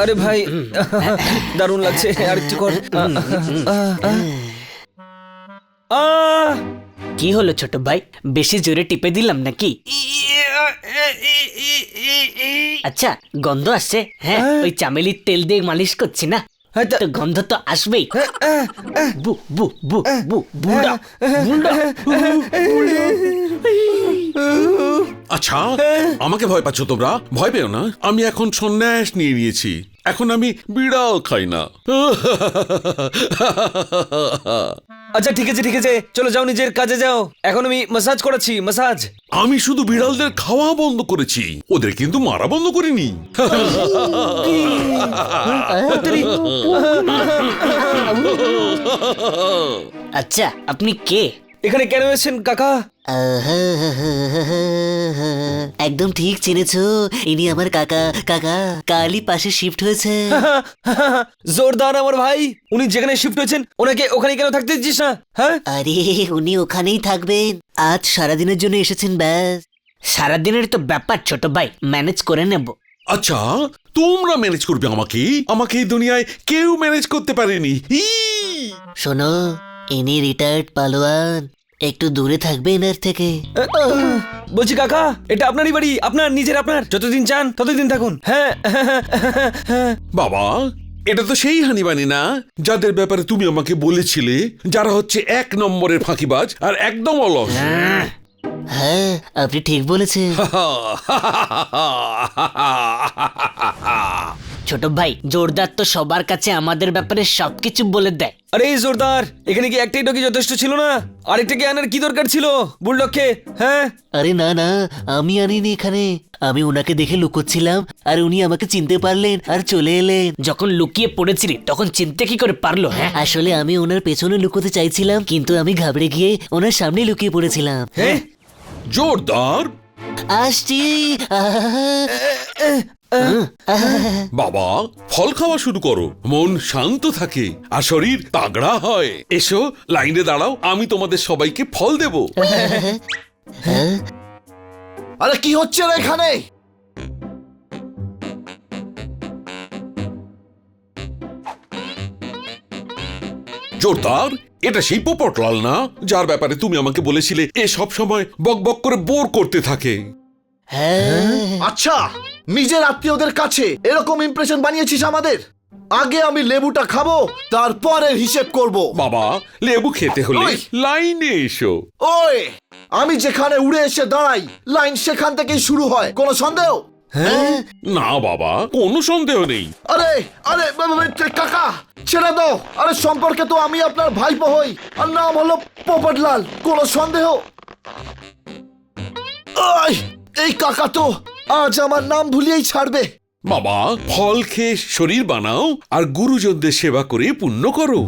আরে ভাই দারুণ লাগছে, আরেকটু কর। কি হলো ছোট ভাই, বেশি জোরে টিপে দিলাম নাকি? আচ্ছা, গন্ধ আসছে। হ্যাঁ, ওই চামেলির তেল দিয়ে মালিশ করছি না, তো গন্ধ তো আসবেই। বু বু বু বু বুড়া বুড়া। আচ্ছা, আমাকে ভয় পাচ্ছ তোমরা? ভয় পেও না, আমি এখন সন্ন্যাস নিয়ে নিয়েছি। এখন আমি বিড়াল খাই না। আচ্ছা ঠিক আছে ঠিক আছে, চলো যাও, নিজের কাজে যাও। এখন আমি মাসাজ করাচ্ছি, মাসাজ। আমি শুধু বিড়ালদের খাওয়া বন্ধ করেছি, ওদের কিন্তু মারা বন্ধ করিনি। আচ্ছা, আপনি কে? এখানে কেন এসেছেন কাকা? একদম ঠিক চিনেছো, ইনি আমার কাকা। কাকা কালই পাশে শিফট হয়েছে। জোরদার আমার ভাই, উনি যেখানে শিফট হয়েছেন ওনাকে ওখানে কেন থাকতে দিচ্ছিস না? হ্যাঁ, আরে উনি ওখানেই থাকবেন, আজ সারাদিনের জন্য এসেছেন ব্যাস। সারাদিনের তো ব্যাপার ছোট ভাই, ম্যানেজ করে নেব। আচ্ছা, তোমরা ম্যানেজ করবে আমাকে? আমাকে এই দুনিয়ায় কেউ ম্যানেজ করতে পারেনি। শোনো, ইনি রিটায়ার্ড পালোয়ান, একটু দূরে থাকবে এনার থেকে। বলছি কাকা, এটা আপনারই বাড়ি, আপনার নিজের, আপনার যতদিন চান ততদিন থাকুন। হ্যাঁ। বাবা, এটা তো সেই হানিবানি না যাদের ব্যাপারে তুমি আমাকে বলেছিলে, যারা হচ্ছে 1 নম্বরের ফাঁকিবাজ আর একদম অলস। হ্যাঁ, আপনি ঠিক বলেছেন। ছোট ভাই, জোরদার তো সবার কাছে আমাদের ব্যাপারে সবকিছু বলে দেয়। আরে জোরদার, এখানে কি একটাই ডগি যথেষ্ট ছিল না? আরেকটাকে আনার কি দরকার ছিল বুলডগকে? হ্যাঁ, আরে না না, আমি আনিনি এখানে, আমি ওনাকে দেখে লুকোচ্ছিলাম আর উনি আমাকে চিনতে পারলেন আর চলে এলেন। যখন লুকিয়ে পড়েছিলি তখন চিনতে কি করে পারলো? হ্যাঁ, আসলে আমি ওনার পেছনে লুকোতে চাইছিলাম, কিন্তু আমি ঘাবড়ে গিয়ে ওনার সামনে লুকিয়ে পড়েছিলাম। হ্যাঁ, জোরদার আসছি। বাবা, ফল খাওয়া শুরু করো, মন শান্ত থাকে আর শরীর তাগড়া হয়। এসো, লাইনে দাঁড়াও, আমি তোমাদের সবাইকে ফল দেব। আরে কি হচ্ছে রে এখানে? জোরদার, এটা সেই পোপটলাল না যার ব্যাপারে তুমি আমাকে বলেছিলে এ সব সময় বক বক করে বোর করতে থাকে? আচ্ছা, নিজের আত্মীয়দের কাছে এরকম ইমপ্রেশন বানিয়েছিস আমাদের? আগে আমি লেবুটা খাবো, তারপরে হিসেব করব। বাবা, লেবু খেতে হলে ওই! লাইনে এসো। ওই, আমি যেখানে উড়ে এসে দাঁড়াই, লাইন সেখান থেকেই শুরু হয়, কোনো সন্দেহ? না বাবা, কোনো সন্দেহ নেই। আরে আরে কাকা, ছেড়ে দাও। আরে সম্পর্কে তো আমি আপনার ভাইপো হই, আর নাম হলো পোপটলাল, কোনো সন্দেহ? এই কাকা তো আজ আমার নাম ভুলিয়েই ছাড়বে। বাবা, ফল খেয়ে শরীর বানাও আর গুরুজনদের সেবা করে পুণ্য করো।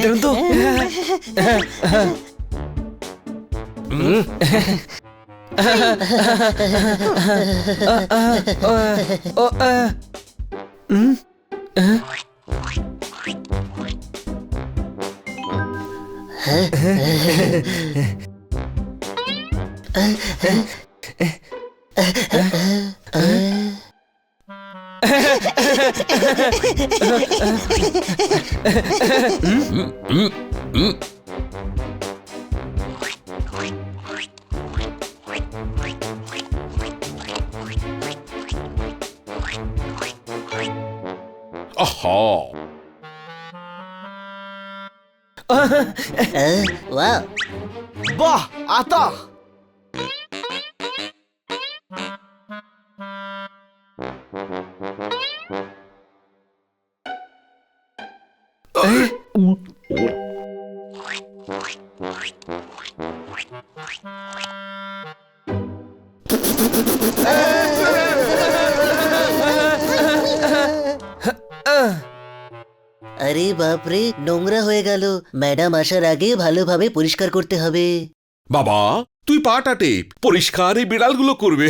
দেখুন তো। আহা, বাহ, আতা। আরে বাপরে, নোংরা হয়ে গেল। ম্যাডাম আসার আগে ভালোভাবে পরিষ্কার করতে হবে। বাবা, তুই পাটাটে পরিষ্কার এই বিড়ালগুলো করবে।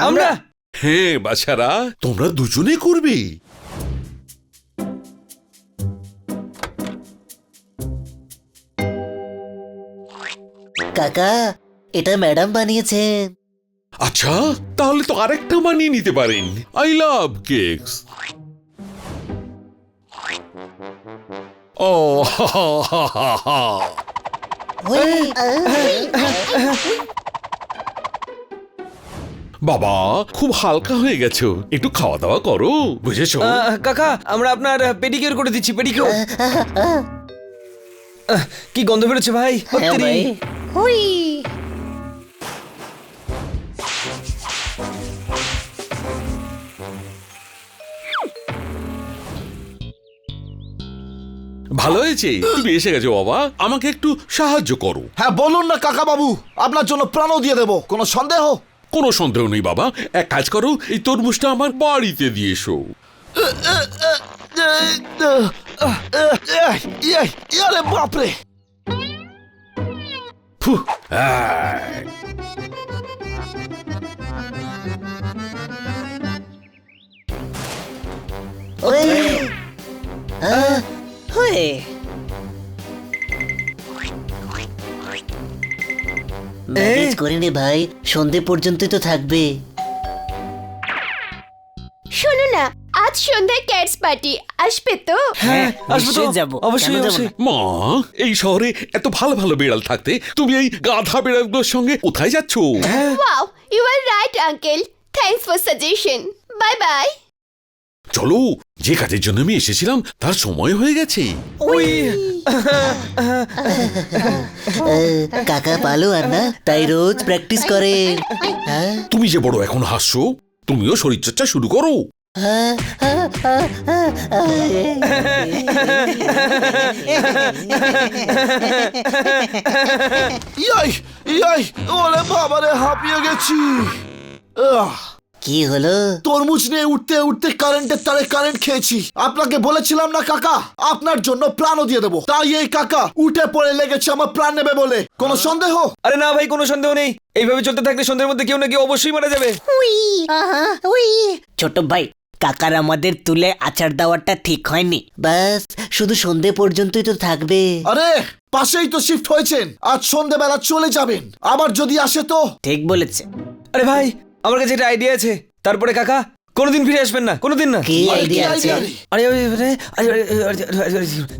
আমরা? হ্যাঁ বাছারা, তোমরা দুজনে করবে। কাকা এটা ম্যাডাম বানিয়েছেন। আচ্ছা, তাহলে তো আরেকটা বানিয়ে নিতে পারেন। I love cakes. ও বাবা, খুব হালকা হয়ে গেছো, একটু খাওয়া দাওয়া করো, বুঝেছো? কাকা আমরা আপনার পেডিকিউর করে দিচ্ছি, পেডিকিউর। কি গন্ধ বেরোচ্ছে ভাই! হ্যাঁ অত্তেরি। ভাই। হুই। ভালো হয়েছে, তুমি এসে গেছো বাবা, আমাকে একটু সাহায্য করো। হ্যাঁ বলুন না কাকা বাবু, আপনার জন্য প্রাণও দিয়ে দেবো, কোনো সন্দেহ? কোনো সন্দেহ নেই বাবা, এক কাজ করো, এই তরমুজটা আমার বাড়িতে দিয়ে এসো। আরে বাপরে! ফুহ, আহ, হুই। ম্যানেজ করে নে ভাই, সন্ধে পর্যন্তই তো থাকবে। শোনো না, আজ সন্ধ্যায় ক্যাটস পার্টি আসবে তো? হ্যাঁ আসবো তো, নিশ্চয়ই যাবো। অবশ্যই কেন যাবো অবশ্যই। না? মা, এই শহরে এত ভালো ভালো বিড়াল থাকতে তুমি এই গাধা বিড়ালগুলোর সঙ্গে কোথায় যাচ্ছ? Wow, you are right uncle, thanks for suggestion, bye bye. চলো, যে কাজের জন্য আমি এসেছিলাম তার সময় হয়ে গেছে। ওই কাকা পালো আর না, তাই রোজ প্র্যাকটিস করেন। হ্যাঁ? তুমি যে বড় এখন হাসছো, তুমিও শরীরচর্চা শুরু করো। ইয়াই ইয়াই, ওরে বাবারে, হাঁপিয়ে গেছি। কি হলো? তরমুজ নিয়ে উঠতে উঠতে কারেন্টের তারে কারেন্ট খেয়েছি। আপনাকে বলেছিলাম না কাকা, আপনার জন্য প্রাণও দিয়ে দেবো, তাই এই কাকা উঠে পড়ে লেগেছে আমার প্রাণ নেবে বলে। কোনো সন্দেহ? আরে না ভাই, কোনো সন্দেহ নেই। এইভাবে চলতে থাকলে সন্ধ্যের মধ্যে কেউ না কেউ অবশ্যই মারা যাবে। ছোট ভাই, কাকার আমাদের তুলে আচার দেওয়াটা ঠিক হয়নি। বাস শুধু সন্ধে পর্যন্তই তো থাকবে। আরে পাশেই তো শিফট হয়েছেন, আজ সন্ধেবেলা চলে যাবেন, আবার যদি আসে তো? ঠিক বলেছে। আরে ভাই, আমার কাছে একটা আইডিয়া আছে। তারপরে কাকা কোনোদিন ফিরে আসবেন না, কোনোদিন না। কি আরে, কি আইডিয়া আছে? idea রে? আরে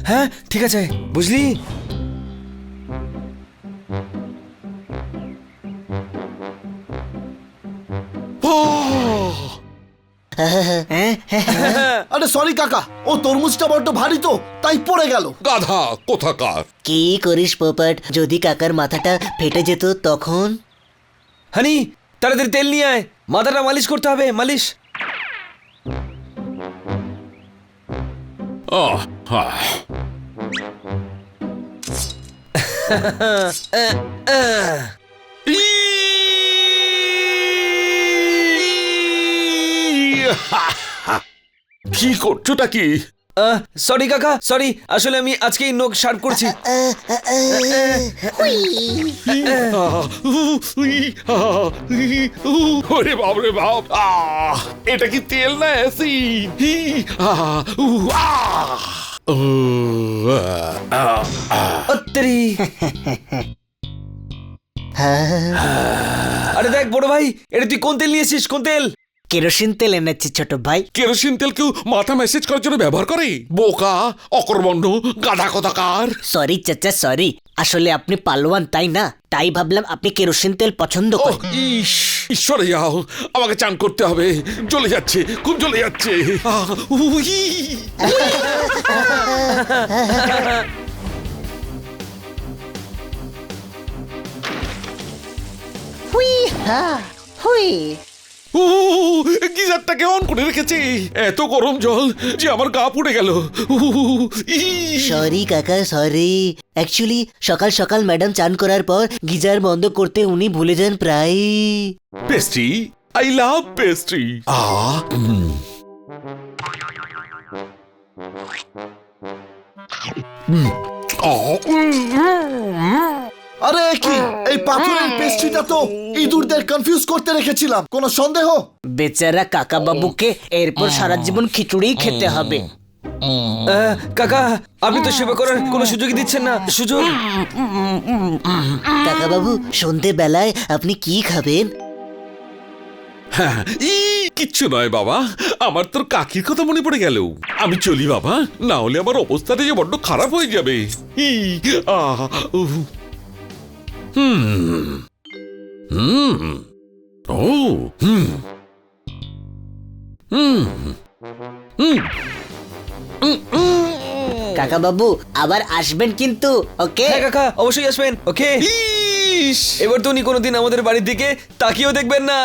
হ্যাঁ ঠিক আছে, বুঝলি? আরে সরি কাকা, ও তরমুজটা বড্ড ভারী তো, তাই পড়ে গেল। গাধা কোথাকার! কি করিস পোপট, যদি কাকার মাথাটা ফেটে যেত তখন? হানি, তাড়াতাড়ি তেল নিয়ে আয়, মাথাটা মালিশ করতে হবে, মালিশ। আহ, আহ। কি করছোটা কি? সরি কাকা, সরি, আসলে আমি আজকেই নখ শার্প করছি। ওরে বাপ রে বাপ! এটা কি তেল না অ্যাসিড? অত্তেরি। আরে দেখ বড় ভাই, এটা তুই কোন তেল নিয়েছিস, কোন তেল? কেরোসিন তেল এনেছি ছোট ভাই। কেরোসিন তেল কেউ মাথা ম্যাসেজ করার জন্য ব্যবহার করে? বোকা, অকর্মণ্য, গাধা কোথাকার! সরি চাচা, সরি। আসলে আপনি পালোয়ান তাই না, তাই ভাবলাম আপনি কেরোসিন তেল পছন্দ ও করেন। ইস, ঈশ্বরে যাও, আমাকে চান করতে হবে, জ্বলে যাচ্ছে, খুব জ্বলে যাচ্ছে। উই। গিজারটাকে অন করে রেখেছে, এত গরম জল যে আমার গা পুড়ে গেল। সরি কাকা, সরি। অ্যাকচুয়ালি সকাল সকাল ম্যাডাম চান করার পর গিজার বন্ধ করতে উনি ভুলে যান প্রায়। Pastry, I love pastry. আরে কি, এই পাথরের পেস্ট্রিটা তো ইঁদুরদের কনফিউজ করতে রেখেছিলাম, কোনো সন্দেহ? বেচারা কাকা বাবুকে এরপর সারা জীবন খিচুড়ি খেতে হবে। কাকা আপনি তো সেবা করার কোনো সুযোগই দিচ্ছেন না। সুযোগ? কাকা বাবু সন্ধেবেলায় আপনি কি খাবেন? হ্যাঁ, কিচ্ছু নয় বাবা, আমার তোর কাকির কথা মনে পড়ে গেল। আমি চলি বাবা, না হলে আমার অবস্থাটা যে বড্ড খারাপ হয়ে যাবে। ই, আহ, উহ। হুম হুম ও হুম হুম কাকা বাবু আবার আসবেন কিন্তু, ওকে? হ্যাঁ কাকা অবশ্যই আসবেন। ওকে। ইস, এবার তো উনি কোনোদিন আমাদের বাড়ির দিকে তাকিয়েও দেখবেন না।